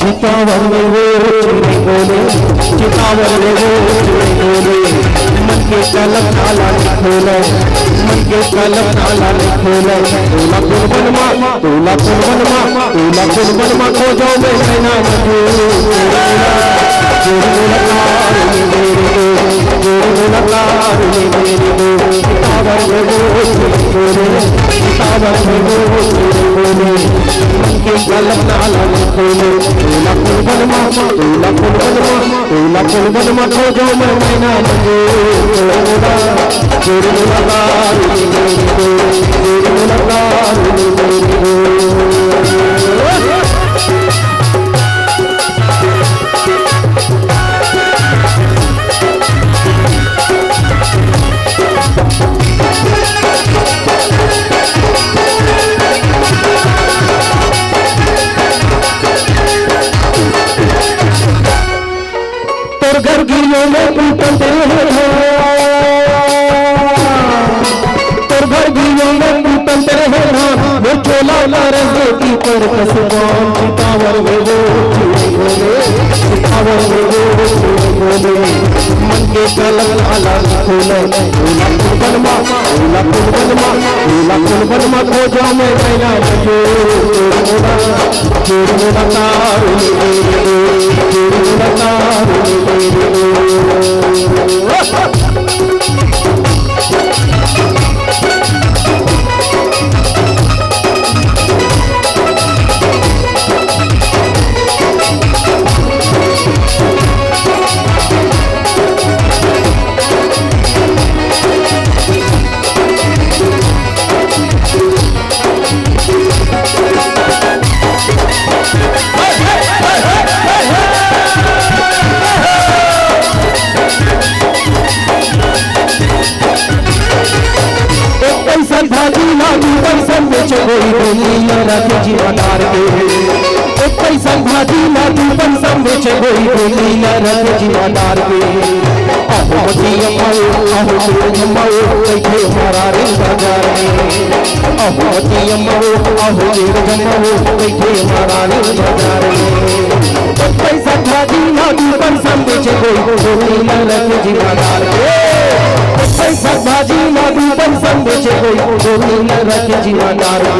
चितावर में वो चिड़े बोले, चितावर में वो चिड़े बोले, मन के कलम ताला न खोले, मन के कलम ताला न खोले। तोला कुर्बन माँ, तोला कुर्बन माँ, तोला कुर्बन माँ खो जाओ मैं कहना मजू। चितावर में वो चिड़े बोले, चितावर में वो चिड़े बोले, मन के कलम ताला न खोले। तोला कुर्बन माँ, तोला कुर्बन माँ, तोला कुर्बन माँ खो जाओ मैं कहना मजू। घर गिरियों में पूछते हैं, तोर घर गिरियों में पूछते हैं वो चोला लरसे की पर कसबान। चितावर में वो चिड़े बोले, चितावर में वो चिड़े बोले, मन के कलम ताला न खोले। तोला कुर्बन माँ, तोला कुर्बन माँ, तोला कुर्बन माँ खो जाओ मैं कहना मजू। जोड़ मोला तारू जोड़ मोला तारू। कोई बोलिया रख जीवदार के, एक पैसा भाजी ना तू पैसा बेचे कोई बोलिया रख जीवदार के। अहो मतिया माओ, अहो तेरे माओ बैठे हमारा रे बाजार में। अहो मतिया माओ, अहो तेरे माओ बैठे हमारा रे बाजार में। एक पैसा भाजी ना तू पैसा बेचे कोई बोलिया रख जीवदार के। पैसा भाजी ना तू पैसा बेचे कोई बोलिया रख जीवदार के।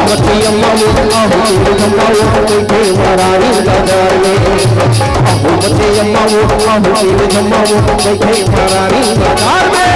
मतिया माओ, अहो तेरे माओ बैठे हमारा रे बाजार में। अहो मतिया माओ, अहो तेरे माओ बैठे हमारा रे बाजार में।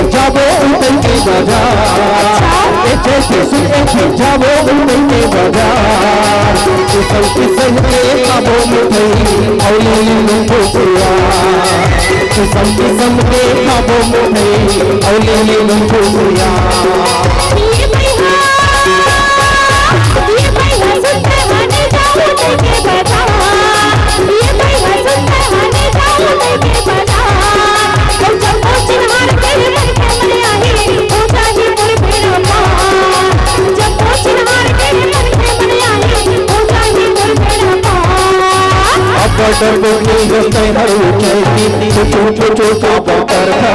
जाबो उनके बाजार, जाबो उनके बाजार। किस्म किस्म के खाबो मिठाई औली मुझको पिया, किस्म किस्म के खाबो मिठाई औली मुझको पिया। बटर बोली होते हर ऊंचाई छोटो छोटो बटर है।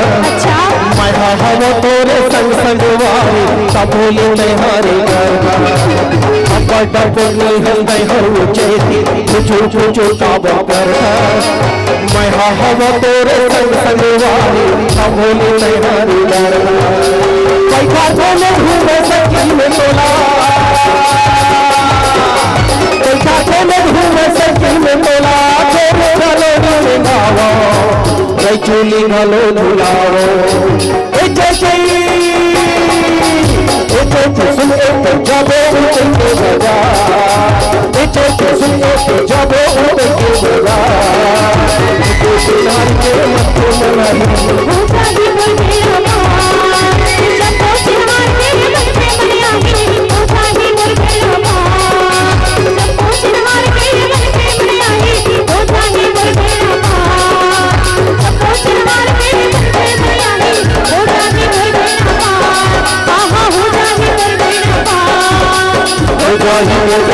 मैं हवा तोरे संग संग वाली सबोली नहीं हरे घर। बटर बोली होते हर ऊंचाई छोटो छोटो बटर है। मैं हवा तोरे संग संग वाली सबोली नहीं हरे घर। पैसा बोले घूमे सकी में तोला, पैसा बोले घूमे चूली गलो झुलाओ ए जैसे सुने तो जाबो उनके बजा ए जैसे सुने तो जाबो उनके बजा नार के मत्थे मलाई होता ही बोले अमार जब तो सिहार के मत्थे मलाई होता ही बोले अमार जब तो सिहार के मत्थे मलाई होता ही बोले अमार जब तो सिहार के मत्थे मलाई होता ही बोले अमार आहा होता ही बोले अमार होता ही बोले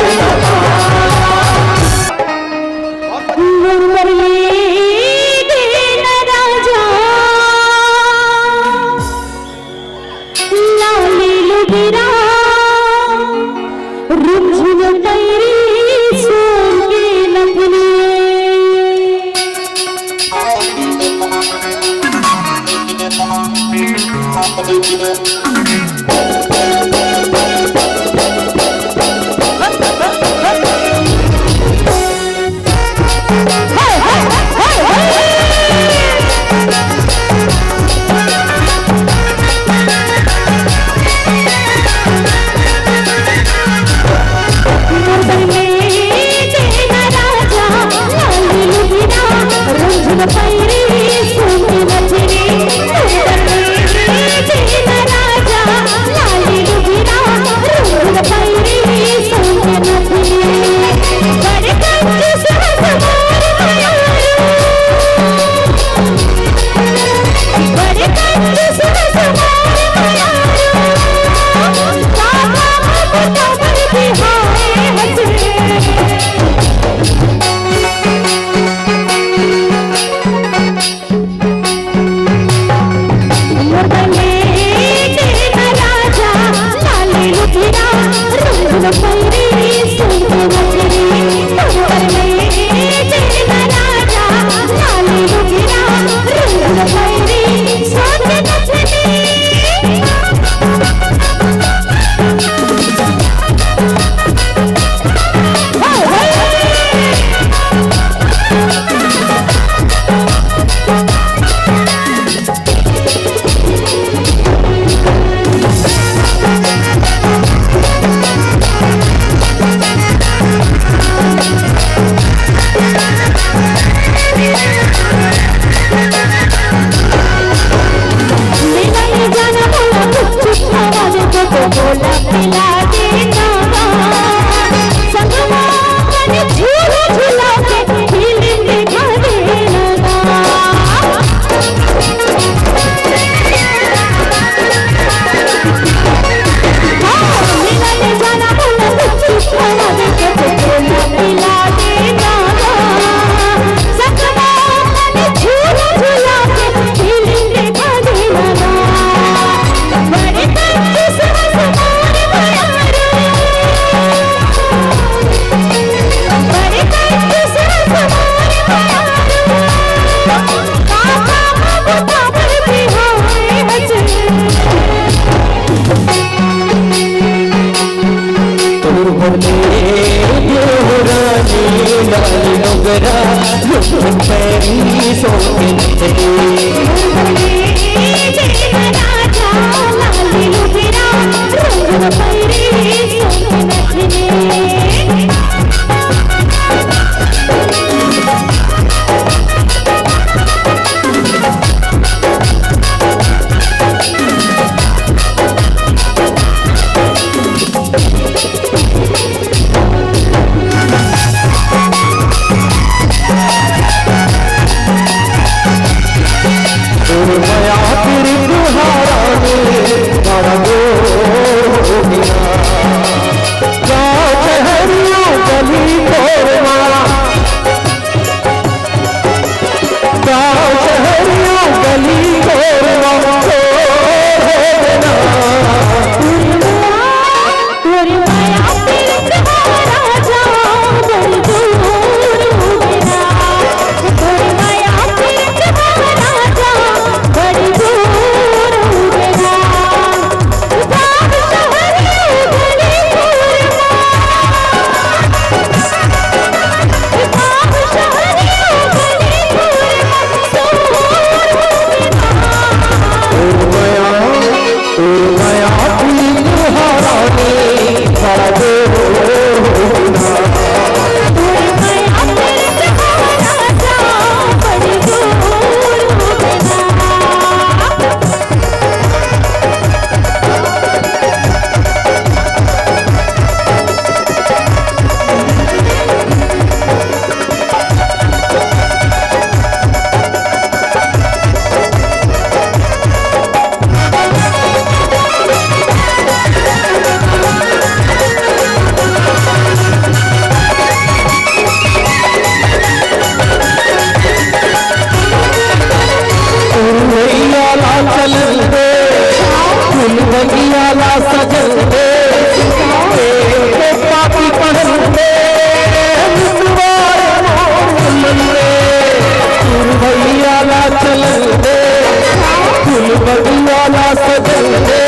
वाला सजल दे पापी पहन दे भैया चल दे फूल बगी वाला सजल दे